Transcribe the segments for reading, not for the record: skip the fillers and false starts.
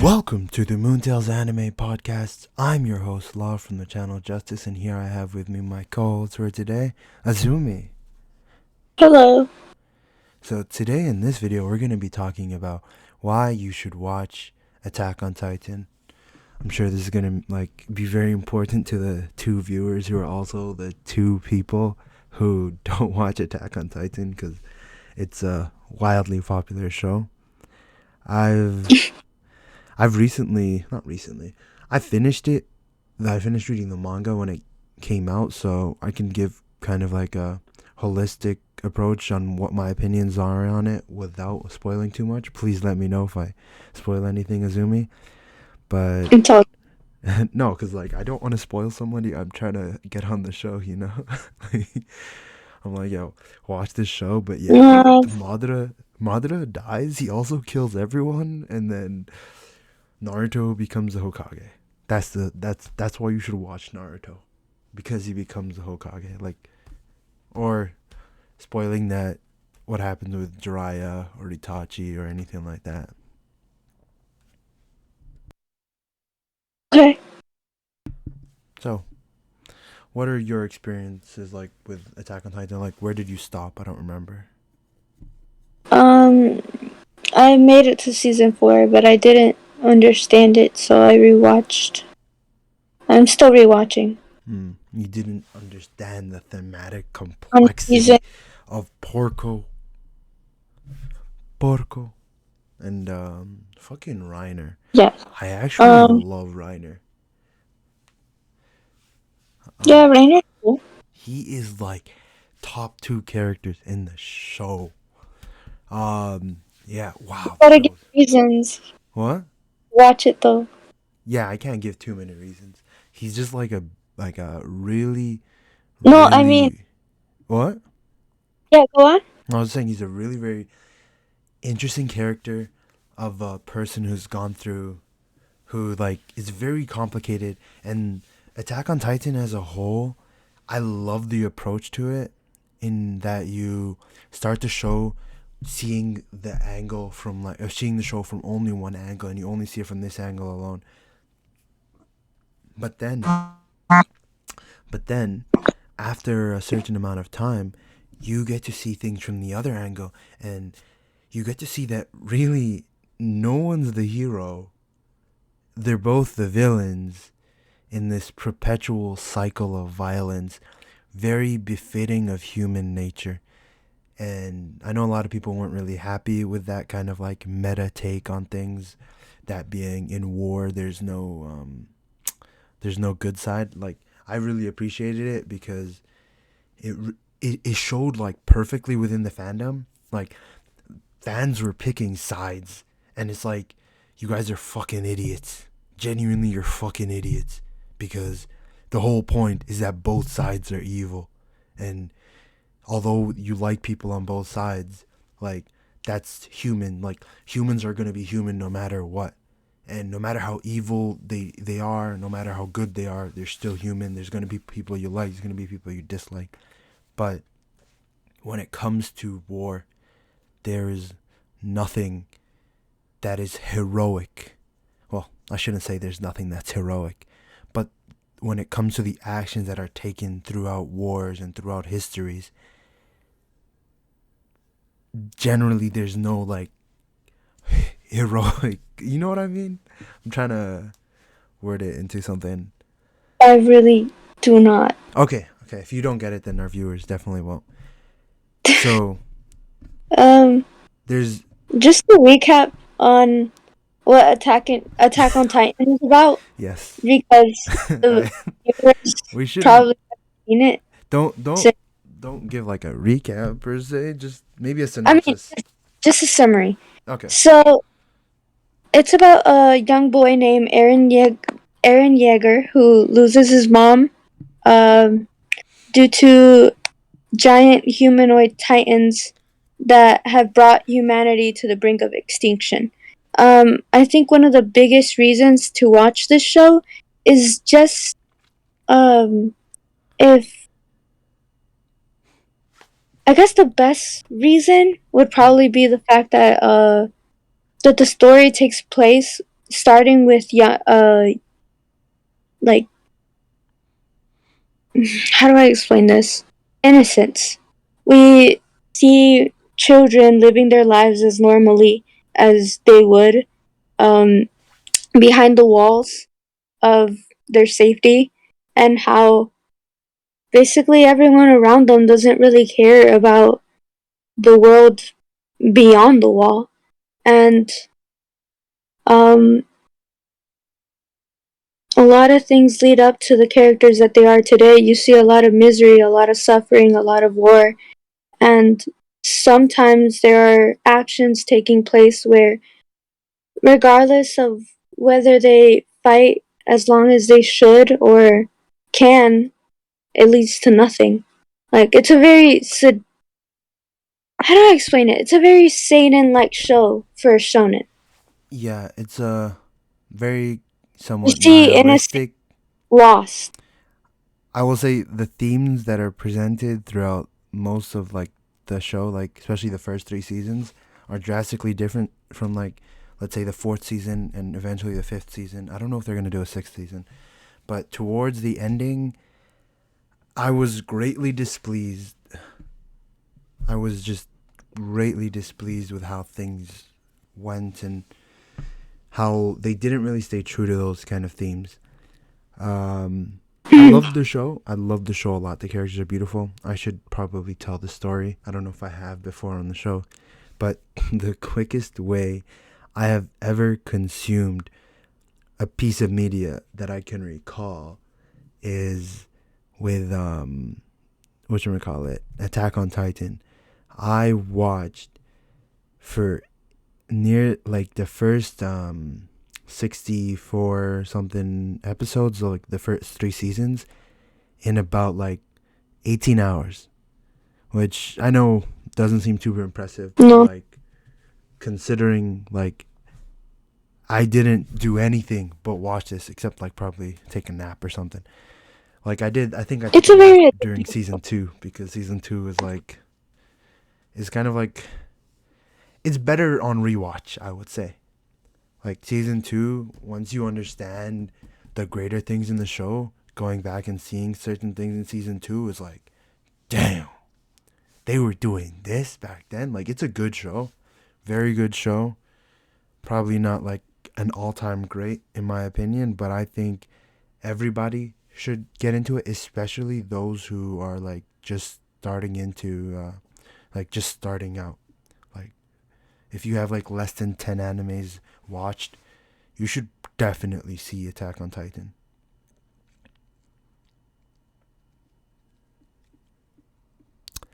Welcome to the Moontails Anime Podcast. I'm your host, Law from the channel Justice, and here I have with me my co-host for today, Azumi. Hello. So today in this video, we're going to be talking about why you should watch Attack on Titan. I'm sure this is going to be very important to the two viewers who are also the two people who don't watch Attack on Titan because it's a wildly popular show. I've recently, not recently, I finished it. I finished reading the manga when it came out, so I can give kind of like a holistic approach on what my opinions are on it without spoiling too much. Please let me know if I spoil anything, Azumi. But Until no, because I don't want to spoil somebody. I'm trying to get on the show, you know. I'm like, yo, watch this show, but yeah, Madara dies. He also kills everyone, and then Naruto becomes a Hokage. That's why you should watch Naruto, because he becomes a Hokage. Or spoiling that what happens with Jiraiya or Itachi or anything like that. okay. So, what are your experiences like with Attack on Titan? Like, where did you stop? I don't remember. Um, I made it to season 4, but I didn't understand it, so I rewatched. I'm still rewatching. You didn't understand the thematic On season, complexity of Porco, and fucking Reiner. yeah. I actually Um, love Reiner. yeah, Rainer. He is like top 2 characters in the show. Yeah, wow. Gotta That give was reasons. what? Watch it though. Yeah, I can't give too many reasons. He's just like a really, No, I mean, really what? yeah, go on. I was saying he's a really very interesting character of a person who's gone through, who is very complicated. And Attack on Titan as a whole, I love the approach to it, in that you start to show seeing the angle from seeing the show from only one angle, and you only see it from this angle alone. But then but then after a certain amount of time, you get to see things from the other angle, and you get to see that really no one's the hero. They're both the villains in this perpetual cycle of violence, very befitting of human nature. And I know a lot of people weren't really happy with that kind of meta take on things. That being, in war, there's no good side. I really appreciated it because it it showed perfectly within the fandom. Fans were picking sides, and it's like, you guys are fucking idiots. Genuinely, you're fucking idiots, because the whole point is that both sides are evil, and although you like people on both sides, that's human. Humans are gonna be human no matter what, and no matter how evil they are, no matter how good they are, they're still human. There's gonna be people you like, there's gonna be people you dislike, but when it comes to war, there is nothing that is heroic. Well, I shouldn't say there's nothing that's heroic, but when it comes to the actions that are taken throughout wars and throughout histories, generally there's no heroic. You know what I mean? I'm trying to word it into something. I really do not. Okay. If you don't get it, then our viewers definitely won't. So Um, there's just to recap on what Attack on Titan is about, yes. because the viewers We shouldn't. probably haven't seen it. Don't don't So, don't give a recap per se. Just maybe a I mean, synopsis. just a summary. Okay. So it's about a young boy named Aaron Yeager who loses his mom um, due to giant humanoid titans that have brought humanity to the brink of extinction. I think one of the biggest reasons to watch this show is just um, if I guess the best reason would probably be the fact that the story takes place starting with like, how do I explain this? Innocence. We see children living their lives as normally as they would, um, behind the walls of their safety, and how basically everyone around them doesn't really care about the world beyond the wall. And um, a lot of things lead up to the characters that they are today. You see a lot of misery, a lot of suffering, a lot of war, and sometimes there are actions taking place where, regardless of whether they fight as long as they should or can, it leads to nothing. Like, it's a very how do I explain it? It's a very seinen like show for a shonen. Yeah, it's a very You somewhat see innocent nihilistic. lost. I will say the themes that are presented throughout most of like the show, like especially the first three seasons, are drastically different from like let's say the fourth season and eventually the fifth season. I don't know if they're gonna do a sixth season, but towards the ending, I was greatly displeased. I was just greatly displeased with how things went and how they didn't really stay true to those kind of themes. I loved the show. I loved the show a lot. The characters are beautiful. I should probably tell the story. I don't know if I have before on the show, but the quickest way I have ever consumed a piece of media that I can recall is with whatchamacallit, Attack on Titan. I watched for near like the first 64 something episodes, so like the first three seasons, in about like 18 hours, which I know doesn't seem super impressive, but No, like considering like I didn't do anything but watch this except like probably take a nap or something. Like I think I took it's a a nap very during season 2 because season 2 is like is kind of like it's better on rewatch, I would say. Like season 2, once you understand the greater things in the show, going back and seeing certain things in season 2 is like, damn, they were doing this back then. Like it's a good show, very good show. Probably not like an all-time great in my opinion, but I think everybody should get into it, especially those who are like just starting into like just starting out. Like if you have like less than 10 animes watched, you should definitely see Attack on Titan.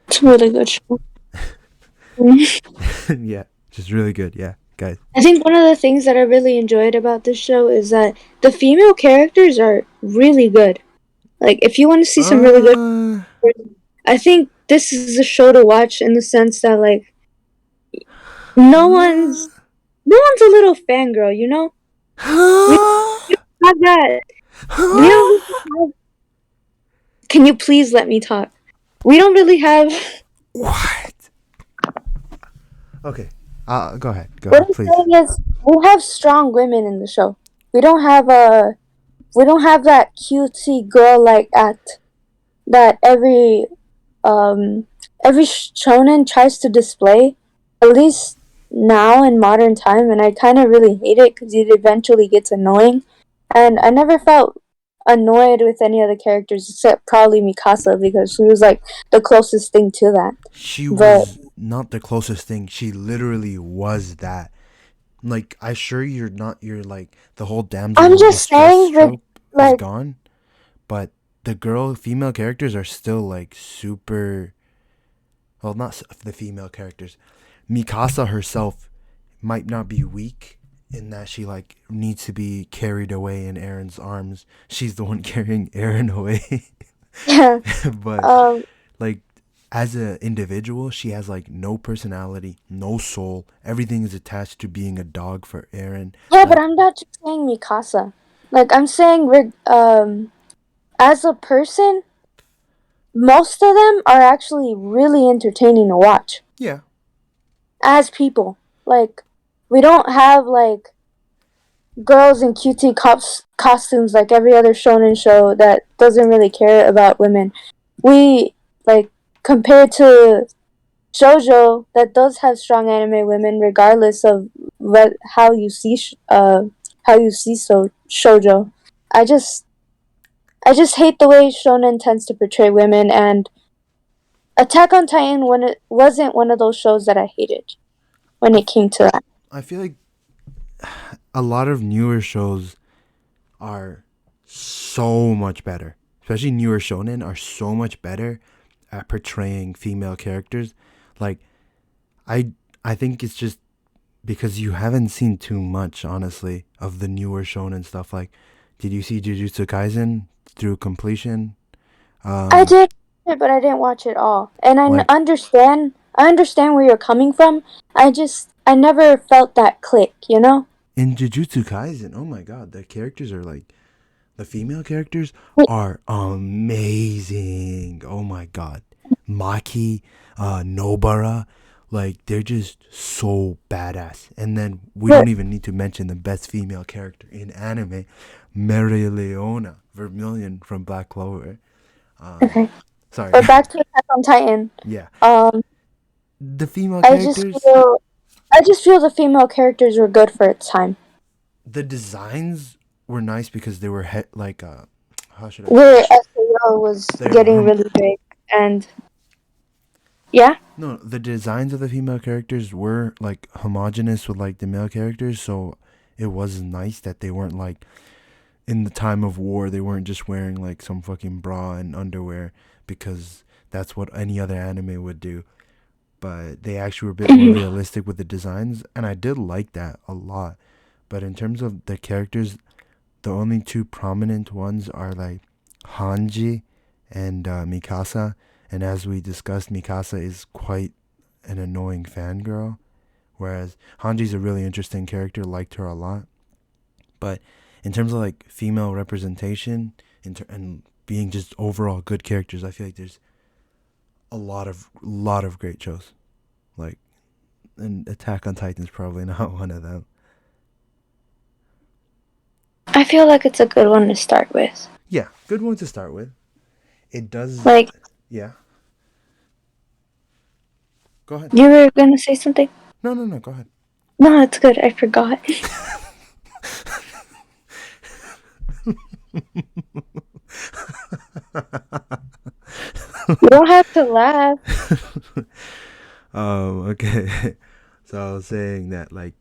it's a really good show. Yeah, just really good. Yeah, guys. I think one of the things that I really enjoyed about this show is that the female characters are really good. Like, if you want to see some really good, Uh, I think this is a show to watch in the sense that, like, no one's no one's a little fangirl, you know. We don't have that. We don't really have. Can you please let me talk? We don't really have. what? Okay. Go ahead. Go What ahead, I'm please. saying is, we have strong women in the show. We don't have a. We don't have that cutesy girl like act that um every shonen tries to display. At least now in modern time, and I kind of really hate it because it eventually gets annoying. And I never felt annoyed with any of the characters except probably Mikasa because she was like the closest thing to that. She But was not the closest thing. She literally was that. Like, I sure you're like, the whole damsel I'm in just distress saying, trope is like, gone, but the female characters are still like super. Well, not the female characters. Mikasa herself might not be weak in that she like needs to be carried away in Aaron's arms. She's the one carrying Aaron away. yeah, But um, like as an individual, she has like no personality, no soul. Everything is attached to being a dog for Aaron. yeah, but Like I'm not just saying Mikasa. Like, I'm saying, as a person, most of them are actually really entertaining to watch yeah, as people. Like, we don't have like girls in cutesy costumes like every other shonen show that doesn't really care about women. We like compared to shoujo that does have strong anime women, regardless of how you see shoujo. I just I just hate the way shonen tends to portray women, and Attack on Titan when it wasn't one of those shows that I hated when I, it came to that. I feel like a lot of newer shows are so much better. Especially newer shonen are so much better at portraying female characters. Like I I think it's just because you haven't seen too much, honestly, of the newer shonen stuff. Like, did you see Jujutsu Kaisen through completion? I Um, did it, but I didn't watch it all, and like understand. I understand where you're coming from. I never felt that click. You know. in Jujutsu Kaisen, oh my god, the characters are like the female characters are amazing. Oh my god. Maki, Nobara, like they're just so badass. And then we But don't even need to mention the best female character in anime, Mereoleona Vermilion from Black Clover. Um, okay, sorry. but back to Attack on Titan. Yeah. Um, The female I just characters, feel I just feel the female characters were good for its time. the designs were nice because they were like how should I say Where it? SAO was They're getting really big, and yeah. no, the designs of the female characters were like homogenous with like the male characters, so it was nice that they weren't like in the time of war, they weren't just wearing like some fucking bra and underwear because that's what any other anime would do. But they actually were a bit more realistic with the designs, and I did like that a lot. But in terms of the characters, the only two prominent ones are like Hanji and Mikasa. And as we discussed, Mikasa is quite an annoying fangirl, whereas Hanji's a really interesting character. Liked her a lot. But in terms of like female representation and being just overall good characters, I feel like there's a lot of great shows. Like, and Attack on Titan is probably not one of them. I feel like it's a good one to start with. Yeah, good one to start with. It does. Like, Yeah. Go ahead. you were gonna say something? No, no, no. Go ahead. No, it's good. I forgot. You don't have to laugh. Okay. So I was saying that like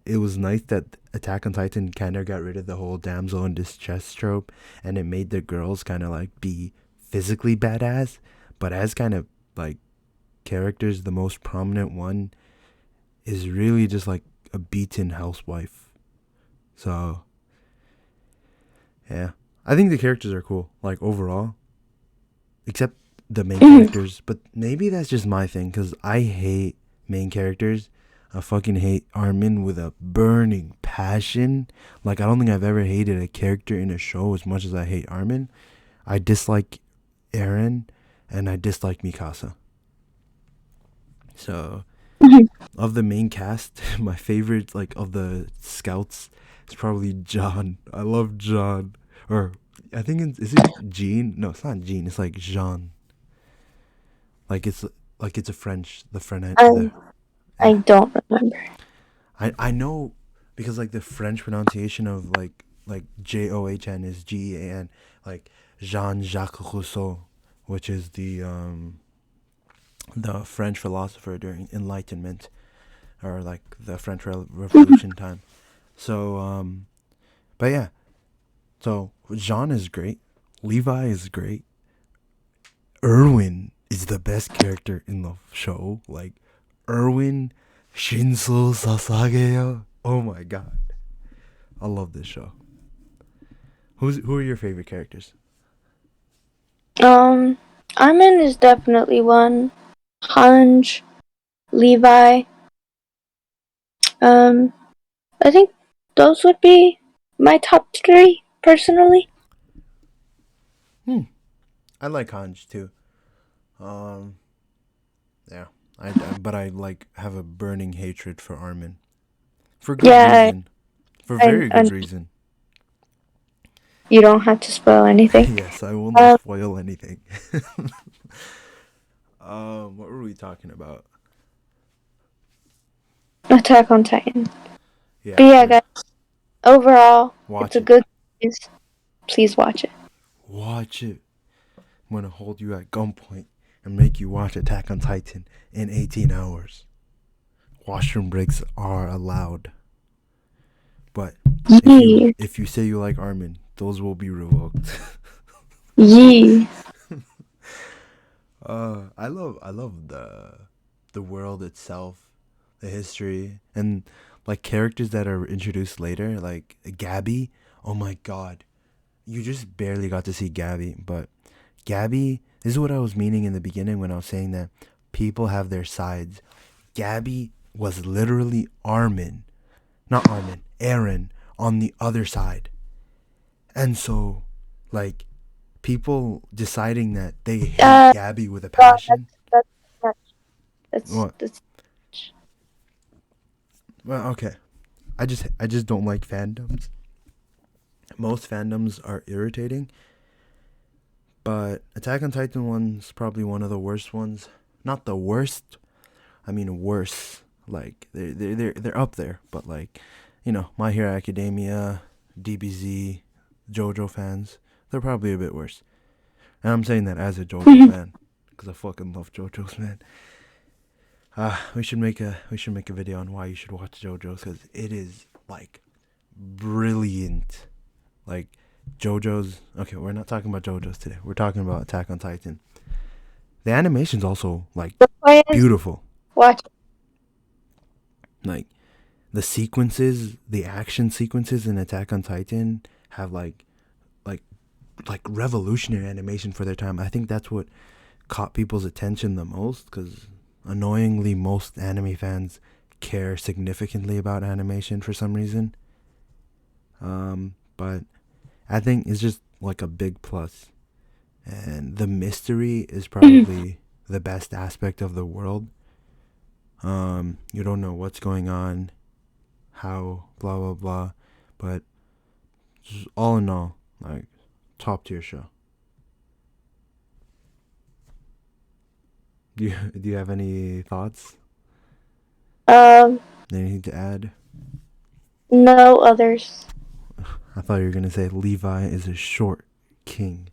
it was nice that Attack on Titan kind of got rid of the whole damsel in distress trope, and it made the girls kind of like be physically badass, but as kind of like characters, the most prominent one is really just like a beaten housewife. So yeah, I think the characters are cool, like overall, except the main characters. But maybe that's just my thing because I hate main characters. I fucking hate Armin with a burning passion. Like I don't think I've ever hated a character in a show as much as I hate Armin. I dislike Eren, and I dislike Mikasa. So of the main cast, my favorite like of the scouts is probably John. I love John. Or I think is it Jean? No, it's not Jean. It's like Jean. Like it's a French. The French. I I Yeah. don't remember. I know because like the French pronunciation of like John is Gean. Like Jean Jacques Rousseau, which is the French philosopher during Enlightenment or like the French Revolution time. So but yeah, so Jean is great. Levi is great. Erwin is the best character in the show. Like Erwin Shinso Sasageyo. Oh my god. I love this show. Who are your favorite characters? Um, Armin is definitely one. Hanj, Levi. Um, I think those would be my top three personally. Hmm. I like Hanj too. Um yeah. But I like have a burning hatred for Armin. For good Yeah, reason. For very good reason. You don't have to spoil anything. Yes, I will not spoil anything. What were we talking about? Attack on Titan. Yeah, But yeah, sure. guys. Overall, Watch it's a it. good series. Please watch it. Watch it. I'm gonna hold you at gunpoint and make you watch Attack on Titan in 18 hours. Washroom breaks are allowed. But Yee. if you say you like Armin, those will be revoked. Yee. I love the world itself, the history, and like characters that are introduced later, like Gabby. Oh my god. You just barely got to see Gabby, but Gabby, this is what I was meaning in the beginning when I was saying that people have their sides. Gabby was literally Eren on the other side. And so, like, people deciding that they hate Gabby with a passion. That's What? Well, okay. I just don't like fandoms. Most fandoms are irritating, but Attack on Titan one's probably one of the worst ones. Not the worst. I mean worse. Like they're up there, but like, you know, My Hero Academia, DBZ, JoJo fans, they're probably a bit worse. And I'm saying that as a JoJo fan, because I fucking love JoJo's, man. We should make a video on why you should watch JoJo's, because it is like brilliant. Like JoJo's. Okay, we're not talking about JoJo's today. We're talking about Attack on Titan. The animation's also like beautiful. Watch. Like the sequences, the action sequences in Attack on Titan have like revolutionary animation for their time. I think that's what caught people's attention the most, because annoyingly most anime fans care significantly about animation for some reason. But I think it's just like a big plus. And the mystery is probably the best aspect of the world. You don't know what's going on, how, blah, blah, blah. But just all in all, like, top tier show. Do you have any thoughts? Anything to add? No others. I thought you were gonna say Levi is a short king.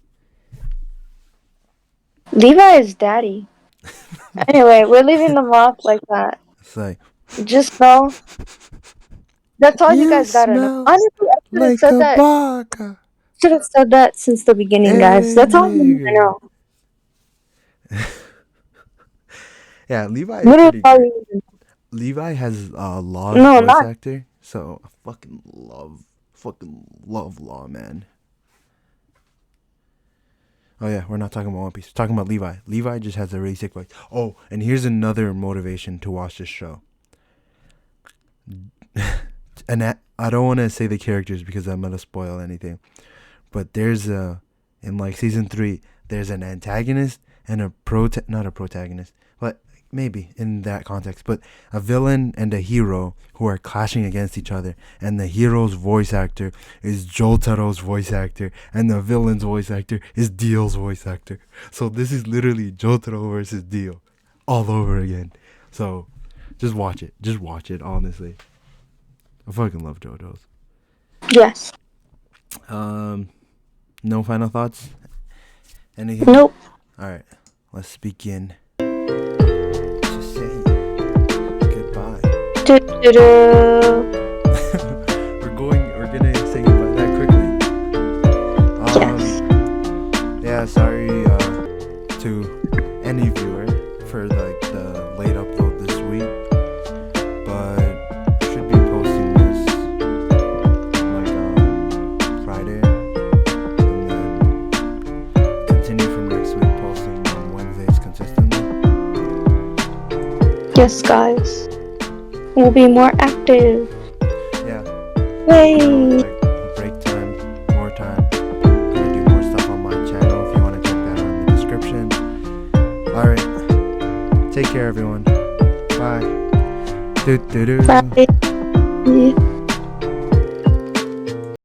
Levi is daddy. Anyway, we're leaving them off like that. It's like, just know that's all you guys gotta know. Honestly, I should have said that since the beginning, guys. That's all you need to know. Yeah, Levi is pretty good. Levi has Law's voice actor, so I fucking love Law, man. Oh yeah, we're not talking about One Piece. We're talking about Levi. Levi just has a really sick voice. Oh, and here's another motivation to watch this show. And I don't want to say the characters because I'm gonna spoil anything. But there's in like season 3, there's an antagonist and not a protagonist, but maybe in that context, but a villain and a hero who are clashing against each other, and the hero's voice actor is Jotaro's voice actor, and the villain's voice actor is Dio's voice actor. So this is literally Jotaro versus Dio all over again. So just watch it, honestly. I fucking love JoJo's. Yes. No final thoughts? Anything? Nope. Alright, let's begin. Just say goodbye. We're gonna say goodbye that quickly. Yeah, sorry to any viewer for like the late upload this week, but should be posting this like on Friday, and then continue from next week posting on Wednesdays consistently. Yes, guys. We'll be more active. Yeah. Yay! Like break time, more time. Gonna do more stuff on my channel if you want to check that out in the description. Alright. Take care, everyone. Bye. Bye.